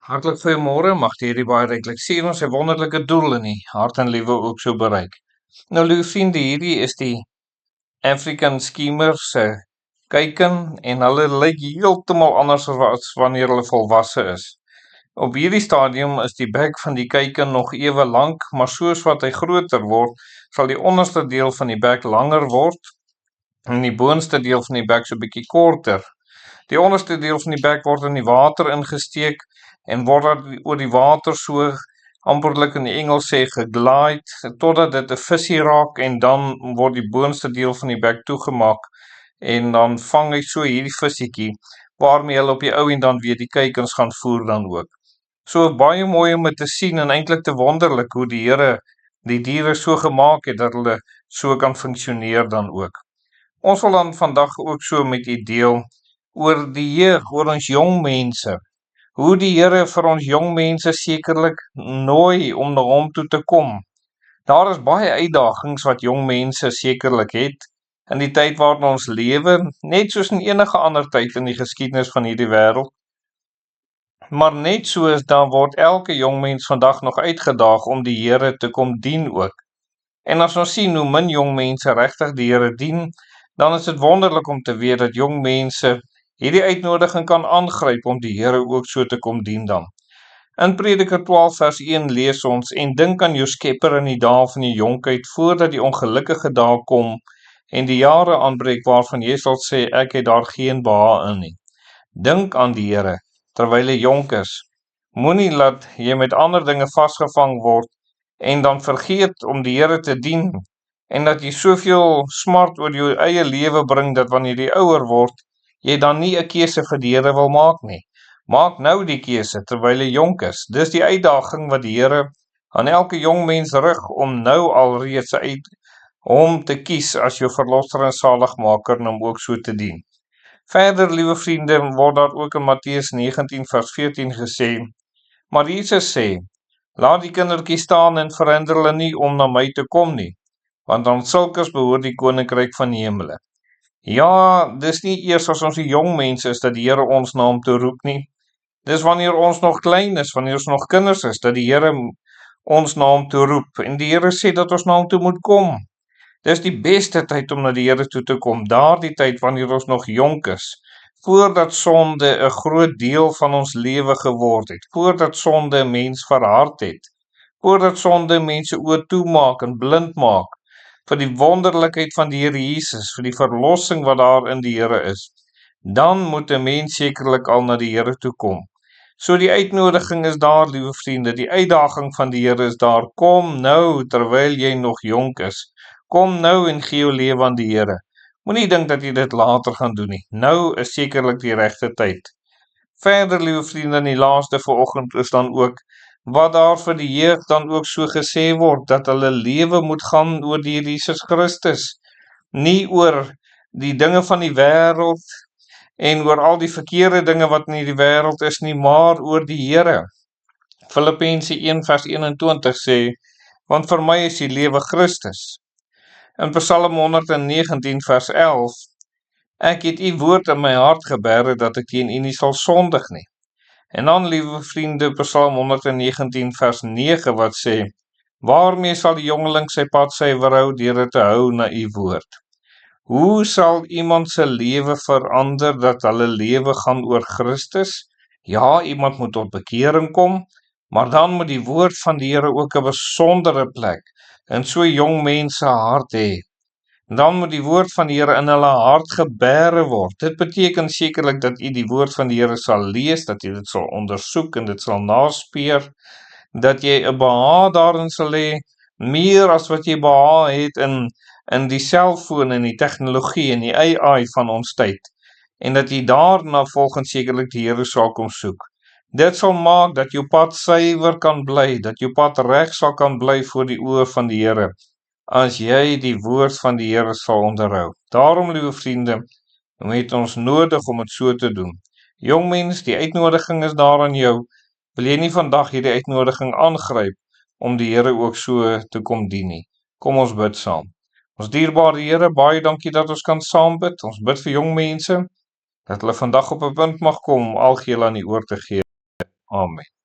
Hartlik goeiemôre, mag die hierdie baie ryklik sien ons sy wonderlike doel in die hart en liewe ook so bereik. Nou liewe vriende, hierdie is die African Schemers se kuiken en hulle lyk heeltemal anders as wanneer hulle volwasse is. Op hierdie stadium is die bek van die kuiken nog ewe lank, maar soos wat hy groter word, sal die onderste deel van die bek langer word en die boonste deel van die bek so bietjie korter. Die onderste deel van die bek word in die water ingesteek en word oor die water so amperlik in die Engels sê geglide totdat dit 'n visie raak en dan word die boonste deel van die bek toegemaak en dan vang hy so hierdie visietjie waarmee hulle op die ou en dan weer die kuikens gaan voer dan ook. So baie mooi om dit te sien en eintlik te wonderlik hoe die Here die diere so gemaak het dat hulle so kan funksioneer dan ook. Ons wil dan vandag ook so met u deel oor die jeug, oor ons jong mense. Hoe die Here vir ons jong mense sekerlik nooi om na hom toe te kom. Daar is baie uitdagings wat jong mense sekerlik het in die tyd waarin ons lewe, net soos in enige ander tyd in die geskiedenis van hierdie wêreld. Maar net soos dan word elke jong mens vandag nog uitgedaag om die Here te kom dien ook. En as ons sien hoe min jong mense regtig die Here dien, dan is dit wonderlik om te weet dat jong mense hierdie uitnodiging kan aangryp om die Here ook so te kom dien dan. In Prediker 12 vers 1 lees ons, en dink aan jou skepper in die dae van die jonkheid, voordat die ongelukkige dae kom en die jare aanbreek waarvan jy sal sê, ek het daar geen behae in nie. Dink aan die Here, terwyl jy jonk is. Moenie laat jy met ander dinge vasgevang word en dan vergeet om die Here te dien, en dat jy soveel smart oor jou eie lewe bring, dat wanneer jy ouer word, jy dan nie 'n keuse vir die Here wil maak nie. Maak nou die keuse terwyl jy jonk is. Dis die uitdaging wat die Here aan elke jong mens rig om nou alreeds uit hom te kies as jou verlosser en saligmaker en hom ook so te dien. Verder, liewe vriende, word daar ook in Matteus 19 vers 14 gesê, maar Jesus sê, laat die kindertjies staan en verhinder hulle nie om na my te kom nie, want aan sulkes behoort die koninkryk van die hemele. Ja, dis nie eers as ons die jong mense is dat die Here ons na hom toe roep nie. Dis wanneer ons nog klein is, wanneer ons nog kinders is, dat die Here ons na hom toe roep. En die Here sê dat ons na hom toe moet kom. Dis die beste tyd om na die Here toe te kom, daardie tyd wanneer ons nog jonk is, voordat sonde 'n groot deel van ons lewe geword het, voordat sonde 'n mens verhard het, voordat sonde mense oë toemaak en blind maak, vir die wonderlikheid van die Here Jesus, vir die verlossing wat daar in die Here is, dan moet 'n mens sekerlik al na die Here toe kom. So die uitnodiging is daar, liewe vriende, die uitdaging van die Here is daar, kom nou terwyl jy nog jonk is, kom nou en gee jou lewe aan die Here. Moenie dink dat jy dit later gaan doen nie, nou is sekerlik die regte tyd. Verder, liewe vriende, in die laaste vanoggend is dan ook wat daar vir die jeug dan ook so gesê word, dat hulle lewe moet gaan oor die Jesus Christus, nie oor die dinge van die wêreld en oor al die verkeerde dinge wat in die wêreld is nie, maar oor die Here. Filippense 1 vers 21 sê, want vir my is die lewe Christus. In Psalm 119 vers 11, ek het u woord in my hart geberg, dat ek teen u nie sal sondig nie. En dan, liewe vriende, Psalm 119 vers 9 wat sê, waarmee sal die jongeling sy pad suiwer hou, deur dit te hou na u woord. Hoe sal iemand se lewe verander, dat hulle lewe gaan oor Christus? Ja, iemand moet tot bekering kom, maar dan moet die woord van die Here ook 'n besondere plek in so jong mense hart hê. Dan moet die woord van die Here in hulle hart gebere word. Dit beteken sekerlik dat u die woord van die Here sal lees, dat jy dit sal ondersoek en dit sal naspeur, dat jy 'n behaag daarin sal hê, meer as wat jy behaag het in die selfoon en die tegnologie en die AI van ons tyd, en dat jy daarna volgens sekerlik die Here sal kom soek. Dit sal maak dat jou pad suiwer kan bly, dat jou pad reg sal kan bly voor die oë van die Here, as jy die woord van die Here sal onderhou. Daarom, liewe vriende, het ons nodig om dit so te doen. Jong mens, die uitnodiging is daar aan jou. Wil jy nie vandag hierdie uitnodiging aangryp om die Here ook so te kom dien nie? Kom ons bid saam. Ons dierbare Here, baie dankie dat ons kan saam bid. Ons bid vir jong mense, dat hulle vandag op 'n punt mag kom om algeheel aan U oor te gee. Amen.